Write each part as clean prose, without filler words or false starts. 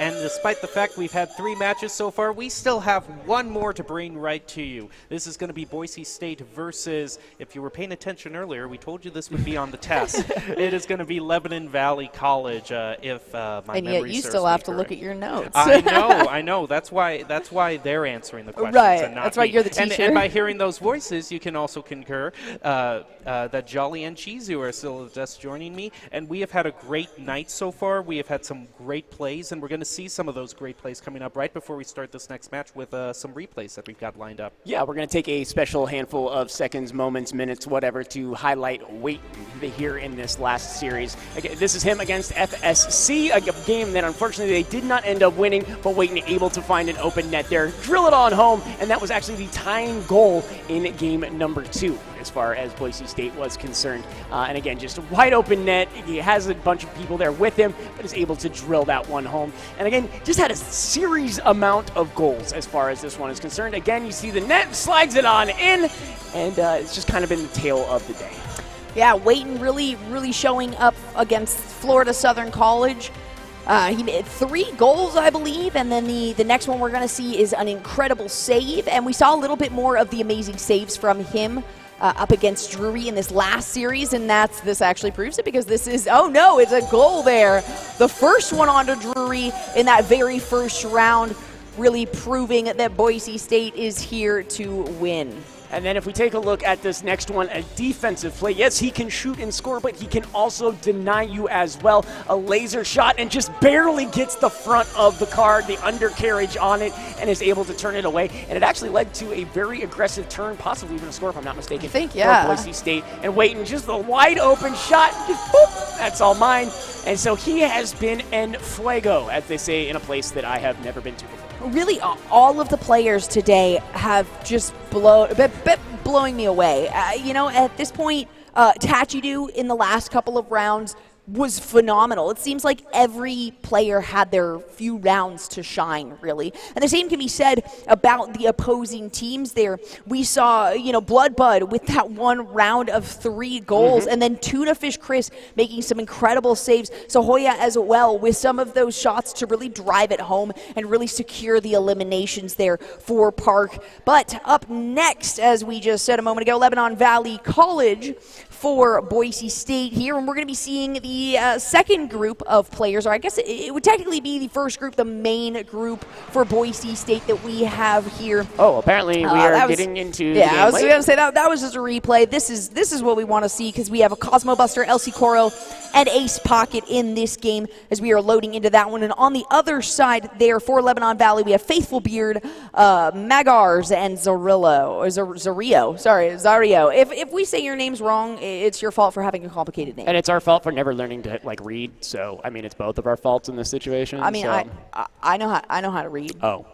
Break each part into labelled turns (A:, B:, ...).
A: And despite the fact we've had 3 matches so far, we still have 1 more to bring right to you. This is going to be Boise State versus, if you were paying attention earlier, we told you this would be on the test. It is going to be Lebanon Valley College, if my memory serves me correct.
B: And yet you still have to look at your notes.
A: I know. That's why they're answering the questions and not
B: That's why
A: me.
B: you're the teacher.
A: And by hearing those voices, you can also concur that Jolly and Chizu are still just joining me. And we have had a great night so far. We have had some great plays, and we're going to see some of those great plays coming up right before we start this next match with some replays that we've got lined up.
C: Yeah, we're going to take a special handful of seconds, moments, minutes, whatever, to highlight Waiton here in this last series. Again, this is him against FSC, a game that unfortunately they did not end up winning, but Waiton able to find an open net there, drill it on home, and that was actually the tying goal in game number 2 as far as Boise State was concerned. And again, just a wide open net. He has a bunch of people there with him, but is able to drill that one home. And again, just had a series amount of goals as far as this one is concerned. Again, you see the net, slides it on in, and it's just kind of been the tale of the day.
B: Yeah, Waiton really showing up against Florida Southern College. He made 3 goals, I believe, and then the next one we're going to see is an incredible save. And we saw a little bit more of the amazing saves from him up against Drury in this last series, and this actually proves it, because this is, oh no, it's a goal there. The first one onto Drury in that very first round, really proving that Boise State is here to win.
C: And then if we take a look at this next one, a defensive play. Yes, he can shoot and score, but he can also deny you as well. A laser shot and just barely gets the front of the card, the undercarriage on it, and is able to turn it away. And it actually led to a very aggressive turn, possibly even a score if I'm not mistaken.
B: I think, yeah.
C: For Boise State. And Waiton, just a wide open shot, just boop, that's all mine. And so he has been en fuego, as they say, in a place that I have never been to before.
B: Really, all of the players today have just blowing me away. At this point, Tachidu in the last couple of rounds was phenomenal. It seems like every player had their few rounds to shine, really. And the same can be said about the opposing teams there. We saw, Blood Bud with that one round of 3 goals, and then Tuna Fish Chris making some incredible saves. Sahoya as well with some of those shots to really drive it home and really secure the eliminations there for Park. But up next, as we just said a moment ago, Lebanon Valley College for Boise State here, and we're going to be seeing the second group of players, or I guess it would technically be the first group, the main group for Boise State that we have here.
C: Oh, apparently we are getting into the game
B: I was
C: late.
B: going to say that was just a replay. This is what we want to see, because we have a Cosmo Buster, LC Coro, and Ace Pocket in this game as we are loading into that one. And on the other side there for Lebanon Valley, we have Faithful Beard, Magars, and Zario. If we say your names wrong, it's your fault for having a complicated name.
C: And it's our fault for never learning to read. So I mean, it's both of our faults in this situation.
B: I mean,
C: so.
B: I know how to read.
C: Oh.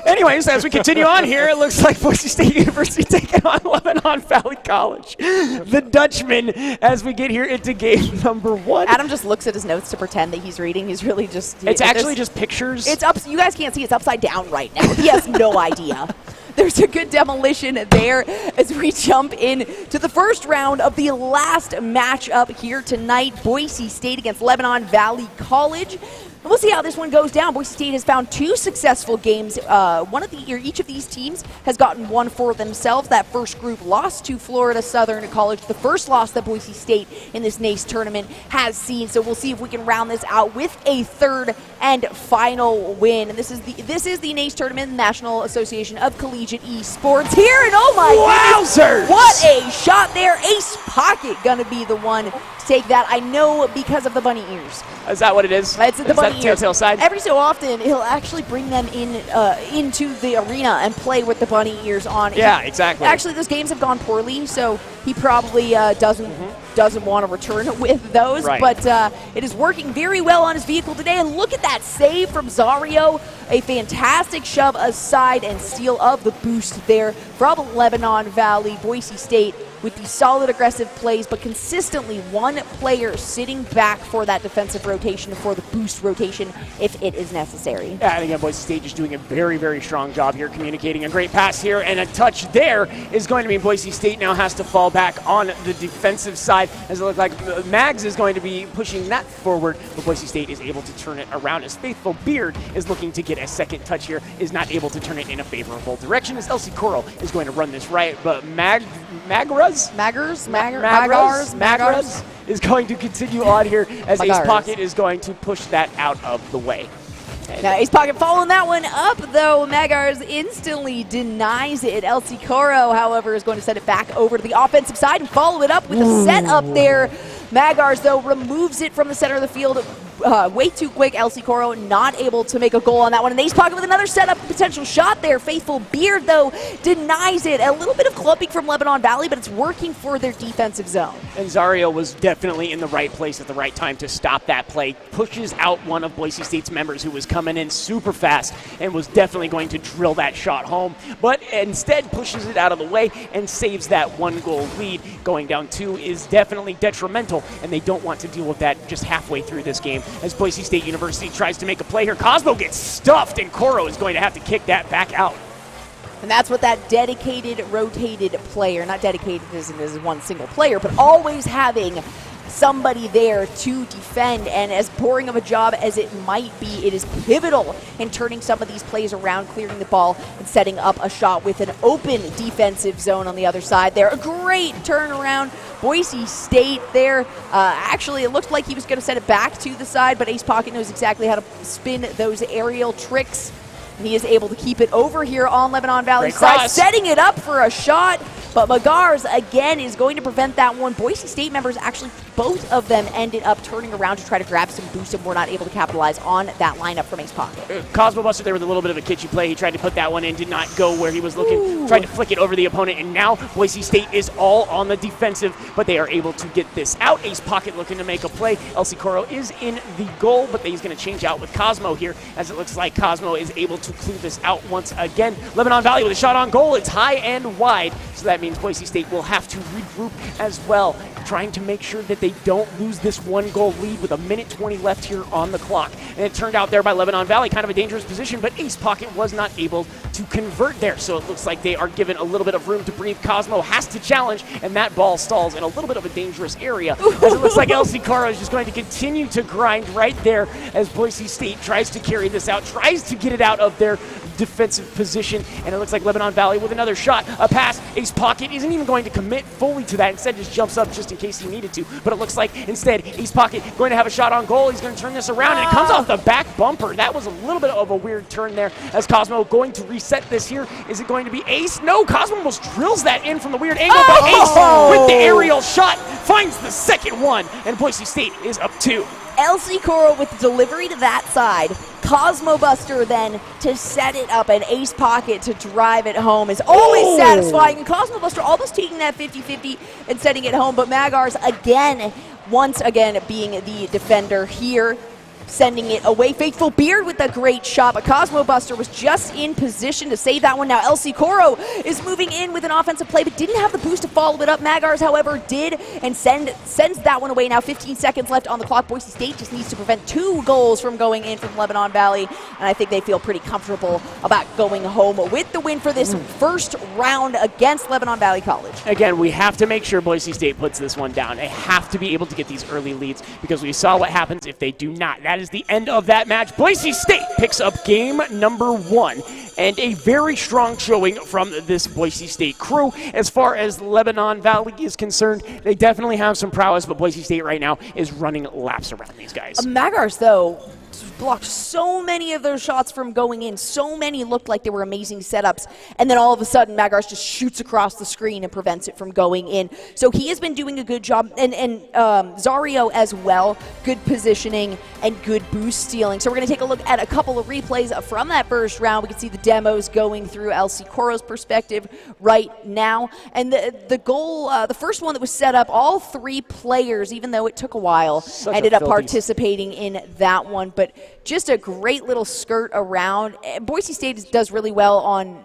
C: Anyways, as we continue on here, it looks like Boise State University taking on Lebanon Valley College. The Dutchman, as we get here into game number 1.
B: Adam just looks at his notes to pretend that he's reading. He's really just...
C: It's actually just pictures.
B: It's up. You guys can't see. It's upside down right now. He has no idea. There's a good demolition there as we jump in to the first round of the last matchup here tonight. Boise State against Lebanon Valley College. And we'll see how this one goes down. Boise State has found 2 successful games. Each of these teams has gotten one for themselves. That first group lost to Florida Southern College, the first loss that Boise State in this NACE tournament has seen. So we'll see if we can round this out with a third and final win. And this is the NACE tournament, the National Association of Collegiate Esports here. And oh my goodness, what a shot there! Ace Pocket gonna be the one to take that. I know, because of the bunny ears.
C: Is that what it is?
B: It's the bunny ears.
C: Telltale side?
B: Every so often, he'll actually bring them into the arena and play with the bunny ears on.
C: Yeah, exactly.
B: Actually, those games have gone poorly, so he probably doesn't want to return with those.
C: Right.
B: But it is working very well on his vehicle today. And look at that save from Zario. A fantastic shove aside and steal of the boost there from Lebanon Valley. Boise State with these solid aggressive plays, but consistently one player sitting back for that defensive rotation, for the boost rotation if it is necessary.
C: Yeah, and again, Boise State just doing a very, very strong job here, communicating a great pass here, and a touch there is going to mean Boise State now has to fall back on the defensive side, as it looks like Mags is going to be pushing that forward, but Boise State is able to turn it around as Faithful Beard is looking to get a second touch here, is not able to turn it in a favorable direction as LC Coral is going to run this right, but Magars is going to continue on here as Ace Pocket is going to push that out of the way.
B: Now Ace Pocket following that one up, though. Magars instantly denies it. LC Coro, however, is going to send it back over to the offensive side and follow it up with a setup there. Magars, though, removes it from the center of the field way too quick. LC Coro not able to make a goal on that one. And Ace Pocket with another setup potential shot there. Faithful Beard, though, denies it. A little bit of clubbing from Lebanon Valley, but it's working for their defensive zone.
C: And Zario was definitely in the right place at the right time to stop that play. Pushes out one of Boise State's members who was coming in super fast and was definitely going to drill that shot home, but instead pushes it out of the way and saves that 1-goal lead. Going down 2 is definitely detrimental, and they don't want to deal with that just halfway through this game. As Boise State University tries to make a play here, Cosmo gets stuffed, and Coro is going to have to kick that back out.
B: And that's what that dedicated, rotated player, not dedicated as one single player, but always having somebody there to defend, and as boring of a job as it might be, it is pivotal in turning some of these plays around, clearing the ball and setting up a shot with an open defensive zone on the other side there. A great turnaround. Boise State there. Actually, it looked like he was going to set it back to the side, but Ace Pocket knows exactly how to spin those aerial tricks. And he is able to keep it over here on Lebanon Valley side, setting it up for a shot. But Magars, again, is going to prevent that one. Boise State members, actually, both of them ended up turning around to try to grab some boost and were not able to capitalize on that lineup from Ace Pocket.
C: Cosmo Buster there with a little bit of a kitschy play. He tried to put that one in, did not go where he was looking, tried to flick it over the opponent, and now Boise State is all on the defensive, but they are able to get this out. Ace Pocket looking to make a play. LC Coro is in the goal, but he's going to change out with Cosmo here, as it looks like Cosmo is able to clear this out once again. Lebanon Valley with a shot on goal. It's high and wide, so that means Boise State will have to regroup as well, trying to make sure that they don't lose this 1-goal lead with 1:20 left here on the clock. And it turned out there by Lebanon Valley, kind of a dangerous position, but Ace Pocket was not able to convert there, so it looks like they are given a little bit of room to breathe. Cosmo has to challenge, and that ball stalls in a little bit of a dangerous area, as it looks like LC Caro is just going to continue to grind right there as Boise State tries to carry this out, tries to get it out of their defensive position, and it looks like Lebanon Valley with another shot, a pass. Ace Pocket isn't even going to commit fully to that, instead just jumps up just in case he needed to, but it looks like instead Ace Pocket going to have a shot on goal. He's going to turn this around, and it comes off the back bumper. That was a little bit of a weird turn there, as Cosmo going to reset this here. Is it going to be Ace? No, Cosmo almost drills that in from the weird angle, but Ace with the aerial shot finds the second one, and Boise State is up 2.
B: LC Coral with the delivery to that side. Cosmo Buster then to set it up, and Ace Pocket to drive it home is always satisfying. And Cosmo Buster almost taking that 50-50 and setting it home, but Magars again, once again being the defender here, sending it away. Faithful Beard with a great shot, but Cosmo Buster was just in position to save that one. Now LC Coro is moving in with an offensive play, but didn't have the boost to follow it up. Magars, however, did, and sends that one away. Now 15 seconds left on the clock. Boise State just needs to prevent 2 goals from going in from Lebanon Valley, and I think they feel pretty comfortable about going home with the win for this first round against Lebanon Valley College.
C: Again, we have to make sure Boise State puts this one down. They have to be able to get these early leads, because we saw what happens if they do not. That is the end of that match. Boise State picks up game number 1, and a very strong showing from this Boise State crew. As far as Lebanon Valley is concerned, they definitely have some prowess, but Boise State right now is running laps around these guys.
B: Magars, though, blocked so many of those shots from going in. So many looked like they were amazing setups, and then all of a sudden Magars just shoots across the screen and prevents it from going in. So he has been doing a good job, and Zario as well, good positioning and good boost stealing. So we're going to take a look at a couple of replays from that first round. We can see the demos going through LC Coro's perspective right now, and the goal, the first one that was set up, all 3 players, even though it took a while, ended up participating in that one. But but just a great little skirt around. Boise State does really well on,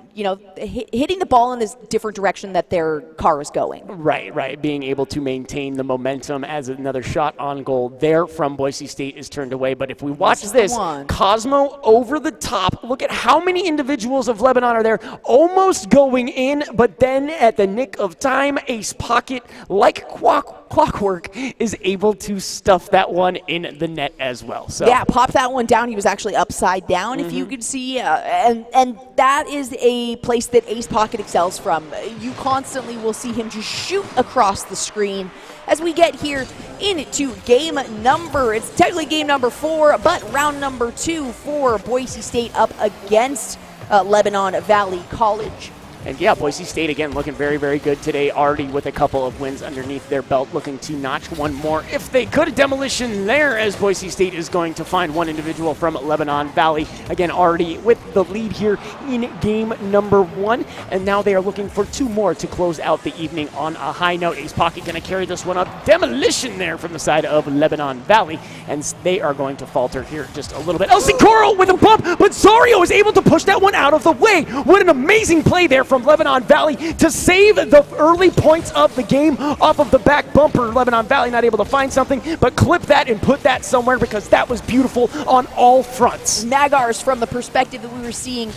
B: hitting the ball in this different direction that their car is going.
C: Right. Being able to maintain the momentum as another shot on goal there from Boise State is turned away. But if we watch this, Cosmo over the top. Look at how many individuals of Lebanon are there, almost going in, but then at the nick of time, Ace Pocket, like clockwork, is able to stuff that one in the net as well. So
B: yeah, pop that one down. He was actually upside down, if you could see, and that is a place that Ace Pocket excels from. You constantly will see him just shoot across the screen. As we get here into it's technically game number 4, but round number 2 for Boise State up against Lebanon Valley College.
C: And yeah, Boise State again looking very, very good today, already with a couple of wins underneath their belt, looking to notch one more if they could. A demolition there as Boise State is going to find one individual from Lebanon Valley, again already with the lead here in game number 1, and now they are looking for 2 more to close out the evening on a high note. Ace Pocket going to carry this one up. Demolition there from the side of Lebanon Valley, and they are going to falter here just a little bit. LC Coral with a bump, but Zario is able to push that one out of the way. What an amazing play there from Lebanon Valley to save the early points of the game off of the back bumper. Lebanon Valley not able to find something, but clip that and put that somewhere because that was beautiful on all fronts.
B: Magars, from the perspective that we were seeing,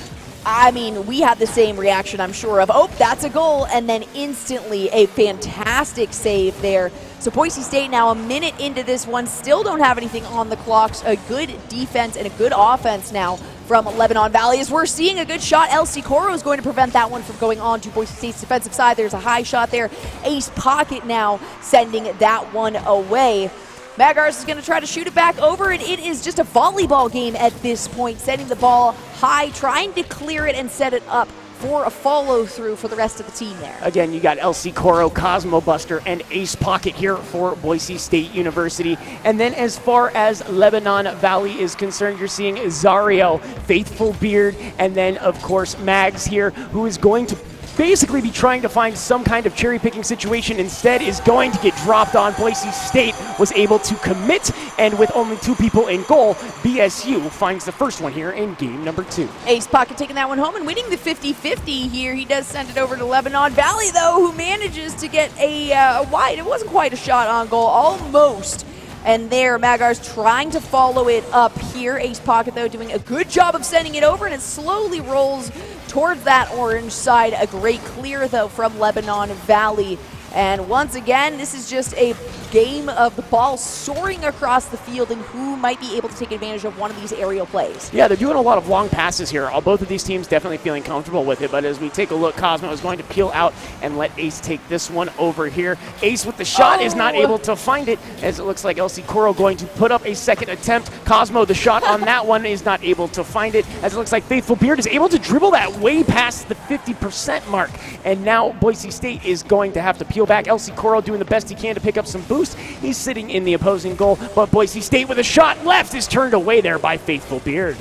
B: I mean, we had the same reaction, I'm sure, of, oh, that's a goal, and then instantly a fantastic save there. So Boise State now a minute into this one, still don't have anything on the clocks. A good defense and a good offense now from Lebanon Valley. As we're seeing a good shot, LC Coro is going to prevent that one from going on to Boise State's defensive side. There's a high shot there. Ace Pocket now sending that one away. Magars is going to try to shoot it back over, and it is just a volleyball game at this point, setting the ball high, trying to clear it and set it up for a follow-through for the rest of the team there.
C: Again, you got LC Coro, Cosmo Buster, and Ace Pocket here for Boise State University. And then as far as Lebanon Valley is concerned, you're seeing Zario, Faithful Beard, and then, of course, Mags here, who is going to basically be trying to find some kind of cherry-picking situation. Instead is going to get dropped on. Boise State was able to commit, and with only 2 people in goal, BSU finds the first one here in game number 2.
B: Ace Pocket taking that one home and winning the 50-50 here. He does send it over to Lebanon Valley, though, who manages to get a wide. It wasn't quite a shot on goal, almost. And there, Magars trying to follow it up here. Ace Pocket, though, doing a good job of sending it over, and it slowly rolls towards that orange side. A great clear, though, from Lebanon Valley. And once again, this is just a game of the ball soaring across the field and who might be able to take advantage of one of these aerial plays.
C: Yeah, they're doing a lot of long passes here. Both of these teams definitely feeling comfortable with it, but as we take a look, Cosmo is going to peel out and let Ace take this one over here. Ace with the shot is not able to find it, as it looks like LC Coro going to put up a second attempt. Cosmo, the shot on that one, is not able to find it, as it looks like Faithful Beard is able to dribble that way past the 50% mark. And now Boise State is going to have to peel back. LC Coro doing the best he can to pick up some boost. He's sitting in the opposing goal, but Boise State with a shot left is turned away there by Faithful Beard.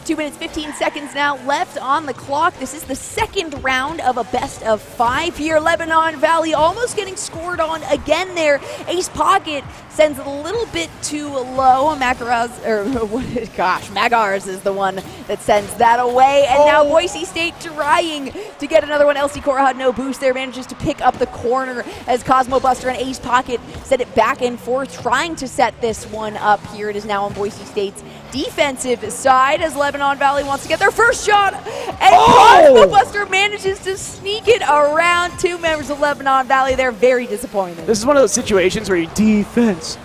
B: 2 minutes, 15 seconds now left on the clock. This is the second round of a best of 5 here. Lebanon Valley almost getting scored on again there. Ace Pocket sends it a little bit too low. Magars is the one that sends that away. And now Boise State trying to get another one. LC Cora had no boost there, manages to pick up the corner as Cosmo Buster and Ace Pocket set it back and forth, trying to set this one up here. It is now on Boise State's defensive side as Lebanon Valley wants to get their first shot, and Cosmo Buster manages to sneak it around 2 members of Lebanon Valley. They're very disappointed.
C: This is one of those situations where you defense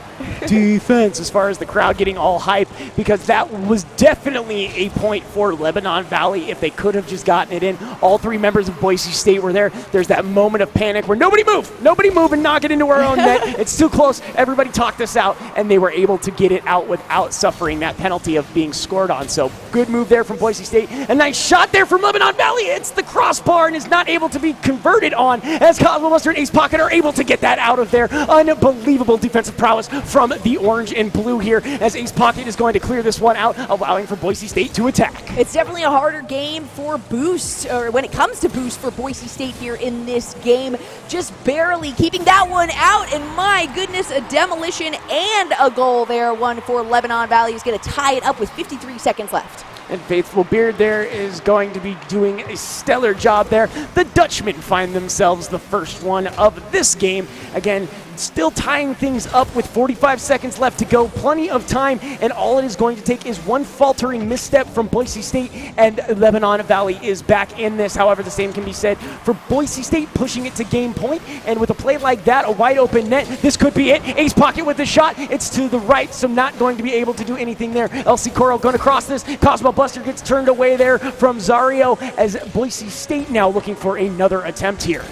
C: as far as the crowd getting all hype, because that was definitely a point for Lebanon Valley if they could have just gotten it in. All 3 members of Boise State were there. There's that moment of panic where nobody move and knock it into our own net. It's too close. Everybody talked this out, and they were able to get it out without suffering that penalty of being scored on. So good move there from Boise State. A nice shot there from Lebanon Valley. It's the crossbar and is not able to be converted on, as Cosmo Buster and Ace Pocket are able to get that out of there. Unbelievable defensive prowess from the orange and blue here as Ace Pocket is going to clear this one out, allowing for Boise State to attack.
B: It's definitely a harder game for Boost, or when it comes to Boost for Boise State here in this game. Just barely keeping that one out, and my goodness, a demolition and a goal there. One for Lebanon Valley is going to tie it up with 53 seconds left.
C: And Faithful Beard there is going to be doing a stellar job there. The Dutchmen find themselves the first one of this game. Again, still tying things up with 45 seconds left to go. Plenty of time, and all it is going to take is one faltering misstep from Boise State, and Lebanon Valley is back in this. However, the same can be said for Boise State pushing it to game point, and with a play like that, a wide open net, this could be it. Ace Pocket with the shot. It's to the right, so not going to be able to do anything there. LC Coro going to cross this. Cosmo Buster gets turned away there from Zario as Boise State now looking for another attempt here.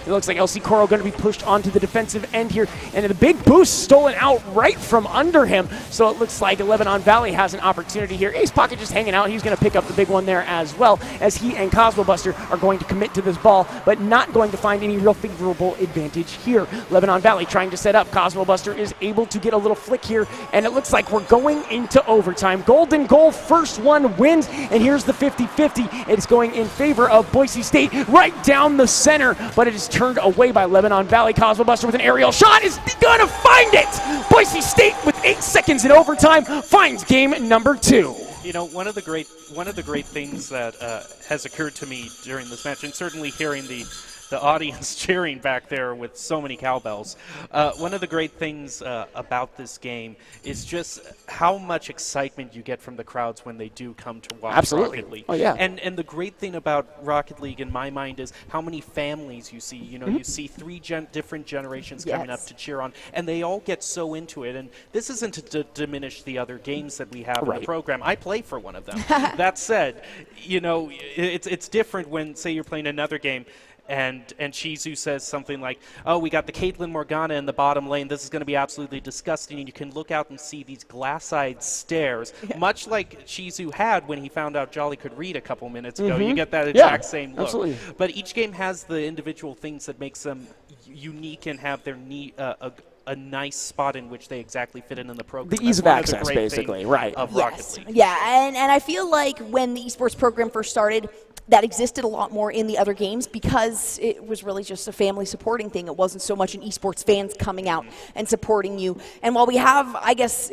C: It looks like LC Coro going to be pushed onto the defensive end here, and the big boost stolen out right from under him. So it looks like Lebanon Valley has an opportunity here. Ace Pocket just hanging out. He's going to pick up the big one there as well, as he and Cosmo Buster are going to commit to this ball, but not going to find any real favorable advantage here. Lebanon Valley trying to set up. Cosmo Buster is able to get a little flick here, and it looks like we're going into overtime. Golden goal, first one wins, and here's the 50-50. It's going in favor of Boise State right down the center, but it is turned away by Lebanon Valley. Cosmo Buster with an aerial shot is going to find it! Boise State with 8 seconds in overtime finds game number 2.
A: You know, one of the great things that has occurred to me during this match, and certainly hearing the audience cheering back there with so many cowbells. One of the great things about this game is just how much excitement you get from the crowds when they do come to watch Rocket League.
C: Oh, yeah.
A: And the great thing about Rocket League in my mind is how many families you see. You know, you see 3 different generations coming up to cheer on, and they all get so into it. And this isn't to diminish the other games that we have in the program. I play for one of them. That said, you know, it's different when, say, you're playing another game, and Shizu says something like, oh, we got the Caitlin Morgana in the bottom lane. This is going to be absolutely disgusting. And you can look out and see these glass-eyed stares, much like Shizu had when he found out Jolly could read a couple minutes ago. You get that exact same look.
C: Absolutely.
A: But each game has the individual things that makes them unique and have their a nice spot in which they exactly fit in the program.
C: The ease of access, basically, right.
A: Of Rocket League.
B: Yeah, and I feel like when the esports program first started, that existed a lot more in the other games because it was really just a family supporting thing. It wasn't so much an esports fans coming out and supporting you. And while we have, I guess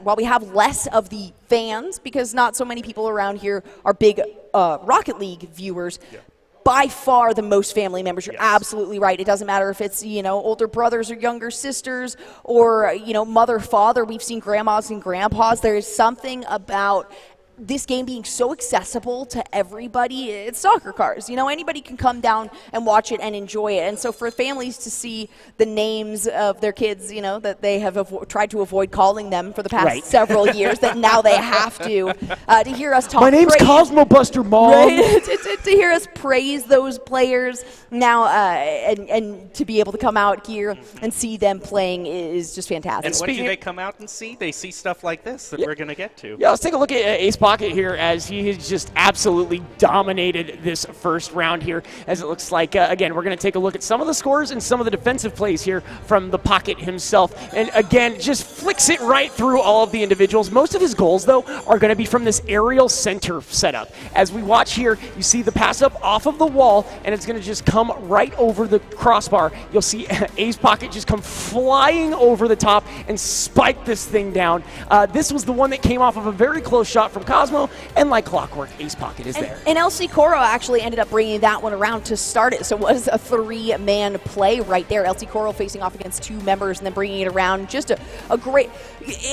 B: while we have less of the fans, because not so many people around here are big Rocket League viewers, by far the most family members. You're absolutely right. It doesn't matter if it's, you know, older brothers or younger sisters or, you know, mother, father. We've seen grandmas and grandpas. There is something about this game being so accessible to everybody. It's soccer cars. You know, anybody can come down and watch it and enjoy it. And so for families to see the names of their kids, you know, that they have tried to avoid calling them for the past several years, that now they have to hear us talk.
C: My name's Cosmo Buster, Mom.
B: Right? to hear us praise those players now and to be able to come out here and see them playing is just fantastic.
A: And what do they come out and see? They see stuff like this that we're going to get to.
C: Yeah, let's take a look at Ace Pocket here as he has just absolutely dominated this first round here, as it looks like, again, we're going to take a look at some of the scores and some of the defensive plays here from the Pocket himself. And again, just flicks it right through all of the individuals. Most of his goals, though, are going to be from this aerial center setup. As we watch here, you see the pass up off of the wall, and it's going to just come right over the crossbar. You'll see Ace Pocket just come flying over the top and spike this thing down. This was the one that came off of a very close shot from Cosmo, and like clockwork, Ace Pocket is there.
B: And LC Coro actually ended up bringing that one around to start it, so it was a 3-man play right there. LC Coro facing off against 2 members and then bringing it around. Just a great,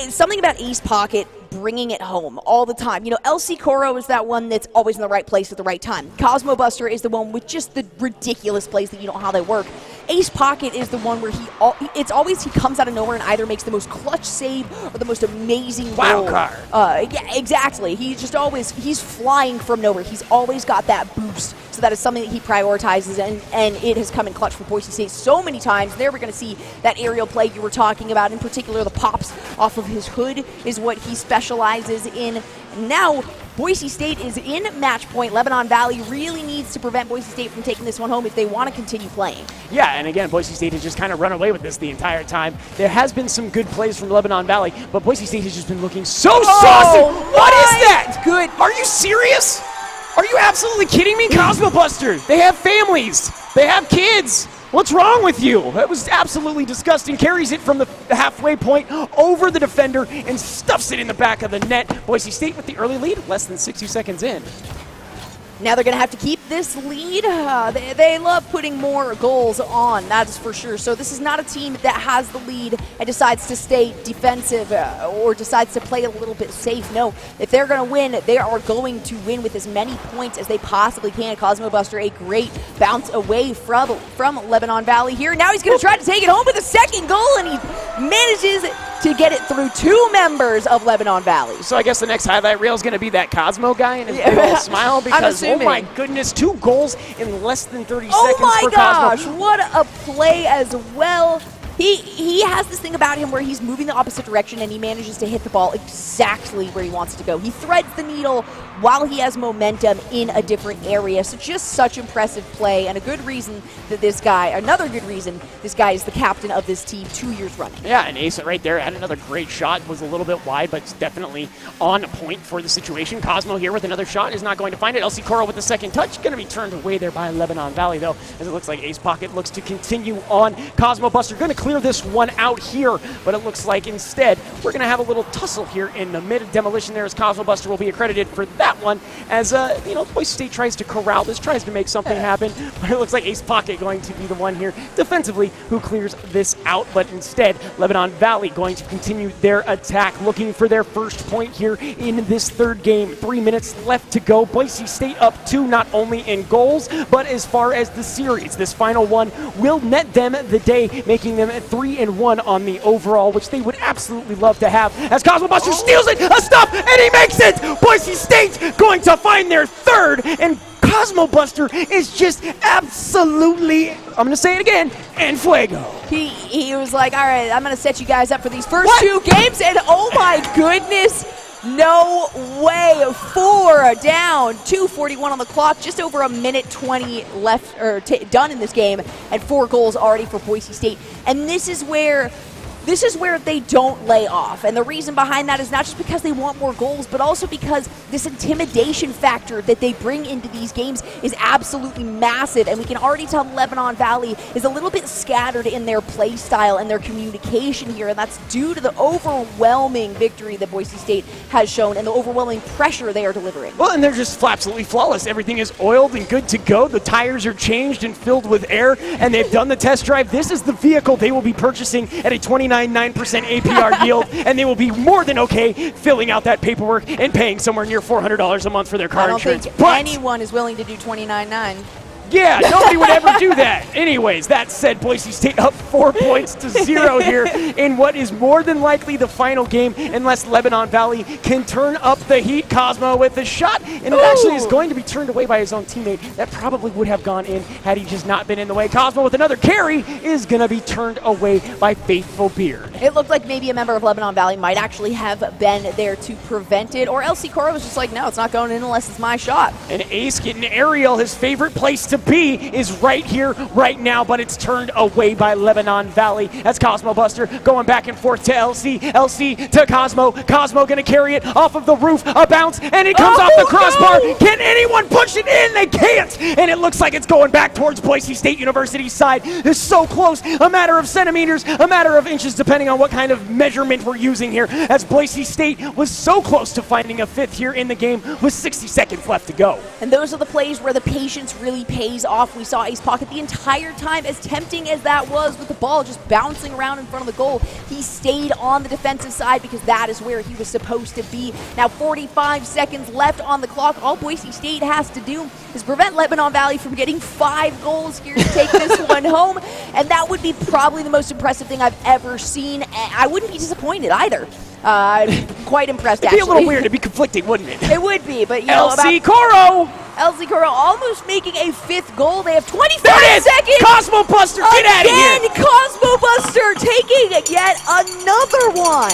B: something about Ace Pocket bringing it home all the time. You know, LC Coro is that one that's always in the right place at the right time. Cosmo Buster is the one with just the ridiculous plays that you don't know how they work. Ace Pocket is the one where it's always he comes out of nowhere and either makes the most clutch save or the most amazing
C: wild card.
B: Yeah, exactly. He's flying from nowhere. He's always got that boost. So that is something that he prioritizes, and it has come in clutch for Boise State so many times. There we're going to see that aerial play you were talking about. In particular, the pops off of his hood is what he specializes in. Now, Boise State is in match point. Lebanon Valley really needs to prevent Boise State from taking this one home if they want to continue playing.
C: Yeah, and again, Boise State has just kind of run away with this the entire time. There has been some good plays from Lebanon Valley, but Boise State has just been looking so saucy. What is that?
B: Good.
C: Are you serious? Are you absolutely kidding me? Cosmo Buster, they have families. They have kids. What's wrong with you? That was absolutely disgusting. Carries it from the halfway point over the defender and stuffs it in the back of the net. Boise State with the early lead, less than 60 seconds in.
B: Now they're going to have to keep this lead. They love putting more goals on, that's for sure. So this is not a team that has the lead and decides to stay defensive or decides to play a little bit safe. No, if they're going to win, they are going to win with as many points as they possibly can. Cosmo Buster, a great bounce away from Lebanon Valley here. Now he's going to try to take it home with a second goal, and he manages to get it through two members of Lebanon Valley.
C: So I guess the next highlight reel is going to be that Cosmo guy and his big old smile because, oh my goodness, 2 goals in less than 30 seconds for Cosmo.
B: Oh my gosh, what a play as well. He has this thing about him where he's moving the opposite direction and he manages to hit the ball exactly where he wants it to go. He threads the needle while he has momentum in a different area. So just such impressive play, and a good reason that another good reason this guy is the captain of this team 2 years running.
C: Yeah, and Ace right there had another great shot. Was a little bit wide, but definitely on point for the situation. Cosmo here with another shot is not going to find it. LC Coro with the second touch. Going to be turned away there by Lebanon Valley, though, as it looks like Ace Pocket looks to continue on. Cosmo Buster going to clear this one out here, but it looks like instead we're going to have a little tussle here in the mid-demolition there, as Cosmo Buster will be accredited for that one, as Boise State tries to corral this, tries to make something happen, but it looks like Ace Pocket going to be the one here defensively who clears this out, but instead Lebanon Valley going to continue their attack, looking for their first point here in this third game. 3 minutes left to go. Boise State up 2, not only in goals, but as far as the series. This final one will net them the day, making them 3-1 on the overall, which they would absolutely love to have, as Cosmo Buster steals it, a stop, and he makes it! Boise State going to find their third, and Cosmo Buster is just absolutely, I'm going to say it again, en fuego.
B: He was like, all right, I'm going to set you guys up for these first 2 games, and oh my goodness, no way. 4 down, 2:41 on the clock, just over a minute 20 left, or done in this game, and 4 goals already for Boise State. And this is where they don't lay off. And the reason behind that is not just because they want more goals, but also because this intimidation factor that they bring into these games is absolutely massive. And we can already tell Lebanon Valley is a little bit scattered in their play style and their communication here. And that's due to the overwhelming victory that Boise State has shown and the overwhelming pressure they are delivering.
C: Well, and they're just absolutely flawless. Everything is oiled and good to go. The tires are changed and filled with air, and they've done the test drive. This is the vehicle they will be purchasing at a 29.9% APR yield, and they will be more than okay filling out that paperwork and paying somewhere near $400 a month for their car insurance.
B: I don't think anyone is willing to do 29.9.
C: Yeah, nobody would ever do that. Anyways, that said, Boise State up 4 points to 0 here in what is more than likely the final game, unless Lebanon Valley can turn up the heat. Cosmo with the shot, and it actually is going to be turned away by his own teammate. That probably would have gone in had he just not been in the way. Cosmo with another carry is going to be turned away by Faithful Beard.
B: It looked like maybe a member of Lebanon Valley might actually have been there to prevent it, or LC Coro was just like, no, it's not going in unless it's my shot.
C: And Ace getting aerial, his favorite place to be, is right here, right now, but it's turned away by Lebanon Valley. That's Cosmo Buster going back and forth to LC. LC to Cosmo. Cosmo going to carry it off of the roof, a bounce, and it comes off the crossbar. No! Can anyone push it in? They can't. And it looks like it's going back towards Boise State University's side. It's so close, a matter of centimeters, a matter of inches, depending on what kind of measurement we're using here, as Boise State was so close to finding a fifth here in the game with 60 seconds left to go.
B: And those are the plays where the patience really pays off. We saw Ace Pocket the entire time, as tempting as that was with the ball just bouncing around in front of the goal. He stayed on the defensive side because that is where he was supposed to be. Now 45 seconds left on the clock. All Boise State has to do is prevent Lebanon Valley from getting 5 goals here to take this one home. And that would be probably the most impressive thing I've ever seen. I wouldn't be disappointed either. I'm quite impressed,
C: actually.
B: It'd
C: be a little weird. It'd be conflicting, wouldn't it?
B: It would be, but you know,
C: LC Coro!
B: LC Coro almost making a 5th goal. They have 25
C: there it is!
B: seconds.
C: Cosmo Buster, get out of here!
B: Cosmo Buster taking yet another one.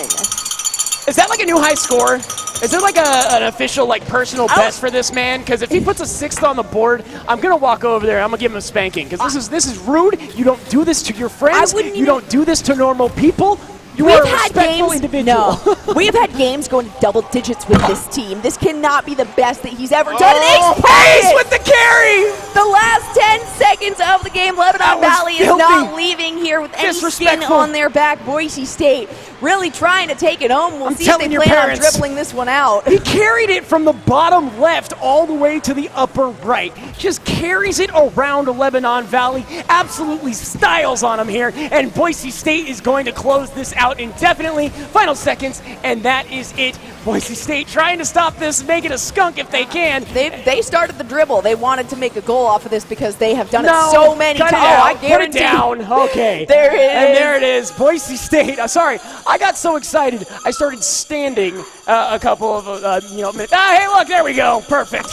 C: Is that like a new high score? Is it like an official, like, personal best for this man? Because if he puts a 6th on the board, I'm gonna walk over there. I'm gonna give him a spanking. Because this is rude. You don't do this to your friends. You don't do this to normal people. You are a respectful individual.
B: No, we've had games going to double digits with this team. This cannot be the best that he's ever done.
C: Ace with the carry!
B: The last 10 seconds of the game, Lebanon Valley is not leaving here with any skin on their back. Boise State really trying to take it home. We'll see if they plan on dribbling this one out.
C: He carried it from the bottom left all the way to the upper right. Just carries it around Lebanon Valley. Absolutely styles on him here. And Boise State is going to close this out indefinitely. Final seconds, and that is it. Boise State trying to stop this, make it a skunk if they can.
B: They started the dribble. They wanted to make a goal off of this because they have done it so many times.
C: I guarantee. Put it down. Okay.
B: There it is.
C: And there it is. Boise State. Sorry, I got so excited. I started standing a couple of minutes. Hey, look, there we go. Perfect.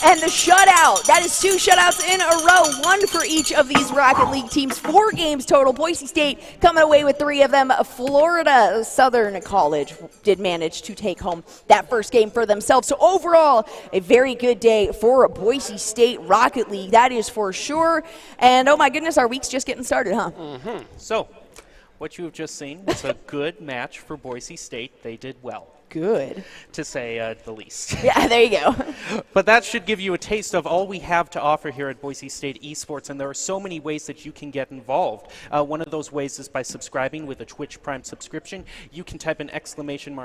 B: And the shutout. That is 2 shutouts in a row, 1 for each of these Rocket League teams. 4 games total. Boise State coming away with 3 of them. Florida Southern College did manage to take home that first game for themselves. So overall, a very good day for Boise State Rocket League. That is for sure. And oh my goodness, our week's just getting started, huh?
A: Mm-hmm. So what you have just seen was a good match for Boise State. They did well.
B: Good.
A: To say the least.
B: Yeah, there you go.
A: But that should give you a taste of all we have to offer here at Boise State Esports, and there are so many ways that you can get involved. One of those ways is by subscribing with a Twitch Prime subscription. You can type an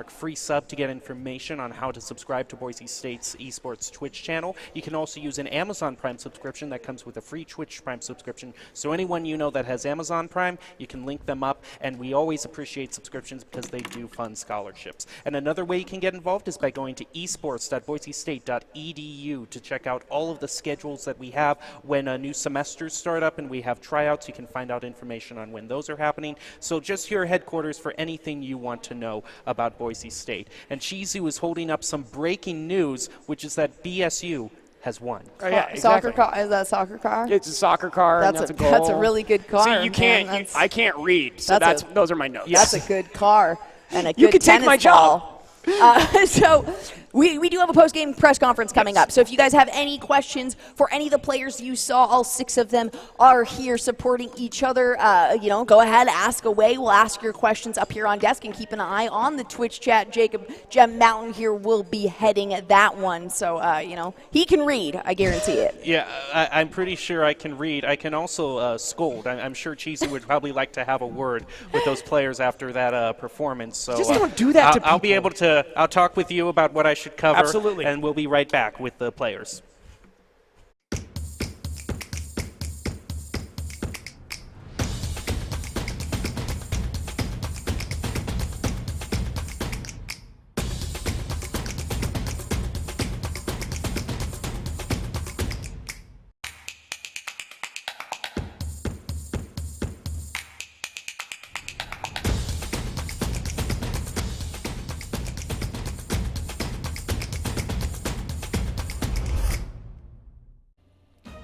A: !free sub to get information on how to subscribe to Boise State's Esports Twitch channel. You can also use an Amazon Prime subscription that comes with a free Twitch Prime subscription. So anyone you know that has Amazon Prime, you can link them up, and we always appreciate subscriptions because they do fund scholarships. And another way you can get involved is by going to esports.boisestate.edu to check out all of the schedules that we have when new semesters start up and we have tryouts. You can find out information on when those are happening. So just your headquarters for anything you want to know about Boise State. And Chizu is holding up some breaking news, which is that BSU has won.
C: Oh, yeah, exactly.
B: Soccer car? Is that a soccer car?
C: It's a soccer car. That's a goal.
B: That's a really good car.
C: See, you can't. I can't read. So those are my notes.
B: That's a good car and a good
C: You can take my job.
B: So we do have a post-game press conference coming up. So if you guys have any questions for any of the players you saw, all 6 of them are here supporting each other. Go ahead, ask away. We'll ask your questions up here on desk and keep an eye on the Twitch chat. Jacob Gem Mountain here will be heading that one. So, he can read. I guarantee it.
A: Yeah, I'm pretty sure I can read. I can also scold. I'm sure Cheesy would probably like to have a word with those players after that performance. So
C: just don't do that to people.
A: I'll be able to. I'll talk with you about what I should cover.
C: Absolutely.
A: And we'll be right back with the players.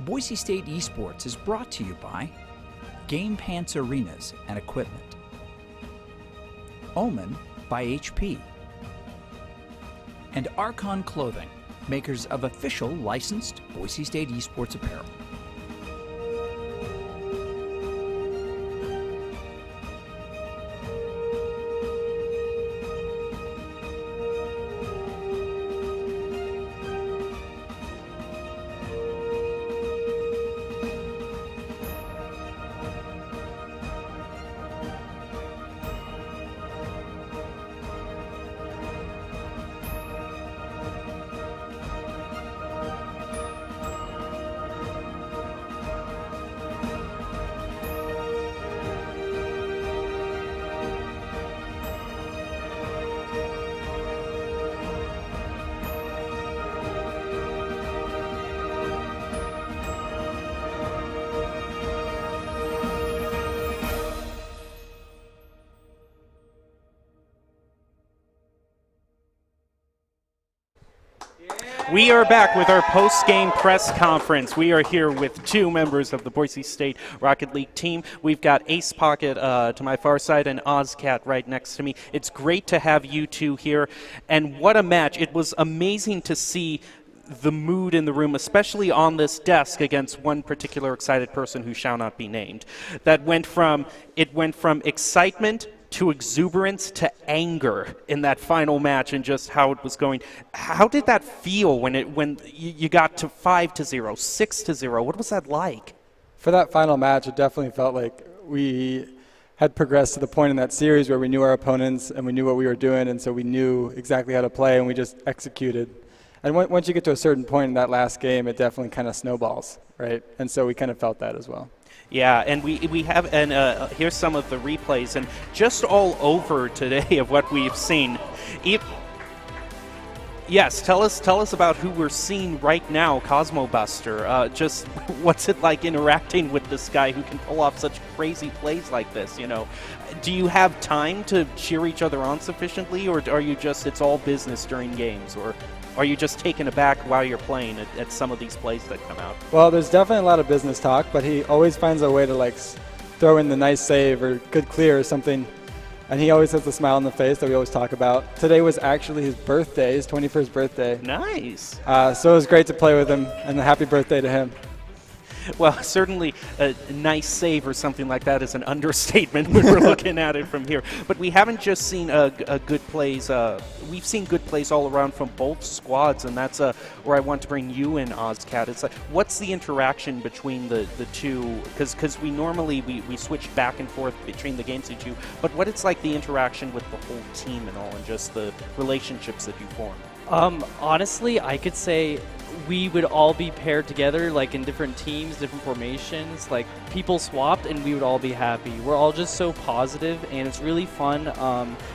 D: Boise State Esports is brought to you by Game Pants Arenas and Equipment, Omen by HP, and Archon Clothing, makers of official licensed Boise State Esports apparel.
A: We are back with our post-game press conference. We are here with two members of the Boise State Rocket League team. We've got Ace Pocket to my far side and Ozcat right next to me. It's great to have you two here, and what a match. It was amazing to see the mood in the room, especially on this desk against one particular excited person who shall not be named. It went from excitement to exuberance to anger in that final match and just how it was going. How did that feel when you got to 5-0, 6-0? What was that like?
E: For that final match, it definitely felt like we had progressed to the point in that series where we knew our opponents and we knew what we were doing, and so we knew exactly how to play and we just executed. And once you get to a certain point in that last game, it definitely kind of snowballs, right? And so we kind of felt that as well.
A: Yeah, and we have, and here's some of the replays, and just all over today of what we've seen. Yes, tell us about who we're seeing right now, Cosmo Buster. Just what's it like interacting with this guy who can pull off such crazy plays like this? Do you have time to cheer each other on sufficiently, or are you just it's all business during games, or are you just taken aback while you're playing at some of these plays that come out?
E: Well, there's definitely a lot of business talk, but he always finds a way to throw in the nice save or good clear or something, and he always has the smile on the face that we always talk about. Today was actually his birthday, his 21st birthday.
A: Nice.
E: So it was great to play with him, and a happy birthday to him.
A: Well, certainly a nice save or something like that is an understatement when we're looking at it from here. But we haven't just seen good plays. We've seen good plays all around from both squads, and that's where I want to bring you in, Ozcat. It's like, what's the interaction between the two? Because we normally we switch back and forth between the games you two, but what it's like the interaction with the whole team and all, and just the relationships that you form.
F: Honestly, I could say we would all be paired together, in different teams, different formations. People swapped, and we would all be happy. We're all just so positive, and it's really fun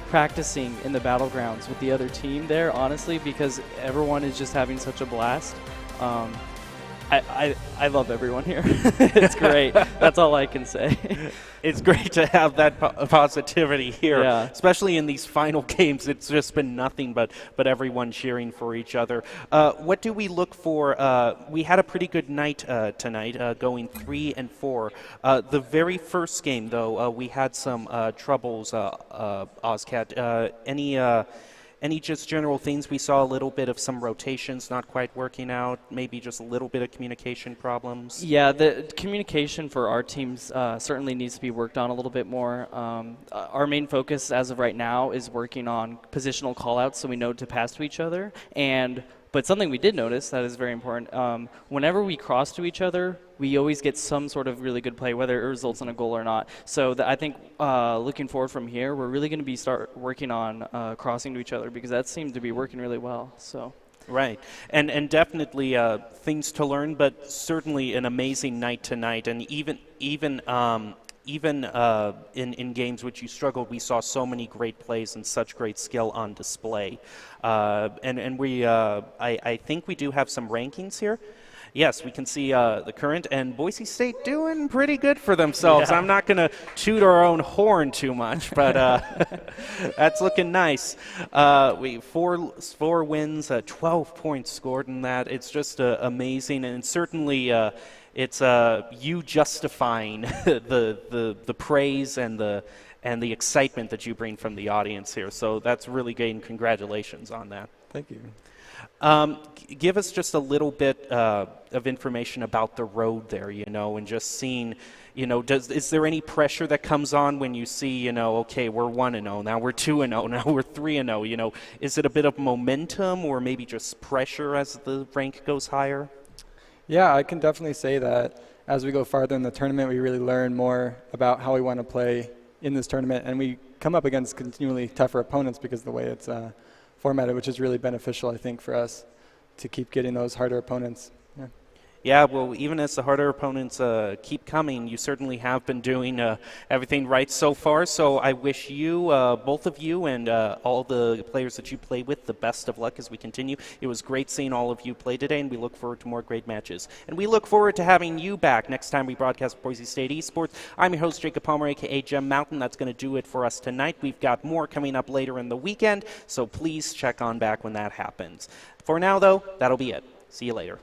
F: practicing in the battlegrounds with the other team there, honestly, because everyone is just having such a blast. I love everyone here. It's great. That's all I can say.
A: It's great to have that positivity here,
F: yeah.
A: Especially in these final games. It's just been nothing but everyone cheering for each other. What do we look for? We had a pretty good night tonight, going 3-4. The very first game, though, we had some troubles, Ozcat. Any just general things? We saw a little bit of some rotations not quite working out, maybe just a little bit of communication problems.
F: Yeah, the communication for our teams certainly needs to be worked on a little bit more. Our main focus as of right now is working on positional callouts so we know to pass to each other. But something we did notice that is very important, whenever we cross to each other, we always get some sort of really good play, whether it results in a goal or not. So I think looking forward from here, we're really going to start working on crossing to each other, because that seemed to be working really well. So.
A: Right, and definitely things to learn, but certainly an amazing night tonight, and even in games which you struggled, we saw so many great plays and such great skill on display. And we, I think we do have some rankings here. Yes, we can see the current, and Boise State doing pretty good for themselves. Yeah. I'm not going to toot our own horn too much, but that's looking nice. We four wins, 12 points scored in that. It's just amazing, and certainly it's you justifying the praise and the excitement that you bring from the audience here. So that's really great, and congratulations on that.
E: Thank you.
A: Give us just a little bit of information about the road there, and just seeing, is there any pressure that comes on when you see, okay, we're 1-0, now we're 2-0, now we're 3-0, is it a bit of momentum or maybe just pressure as the rank goes higher?
E: Yeah, I can definitely say that as we go farther in the tournament, we really learn more about how we want to play in this tournament, and we come up against continually tougher opponents because of the way it's formatted, which is really beneficial, I think, for us to keep getting those harder opponents. Yeah.
A: Yeah, well, even as the harder opponents keep coming, you certainly have been doing everything right so far. So I wish you, both of you, and all the players that you play with, the best of luck as we continue. It was great seeing all of you play today, and we look forward to more great matches. And we look forward to having you back next time we broadcast Boise State Esports. I'm your host, Jacob Palmer, a.k.a. Gem Mountain. That's going to do it for us tonight. We've got more coming up later in the weekend, so please check on back when that happens. For now, though, that'll be it. See you later.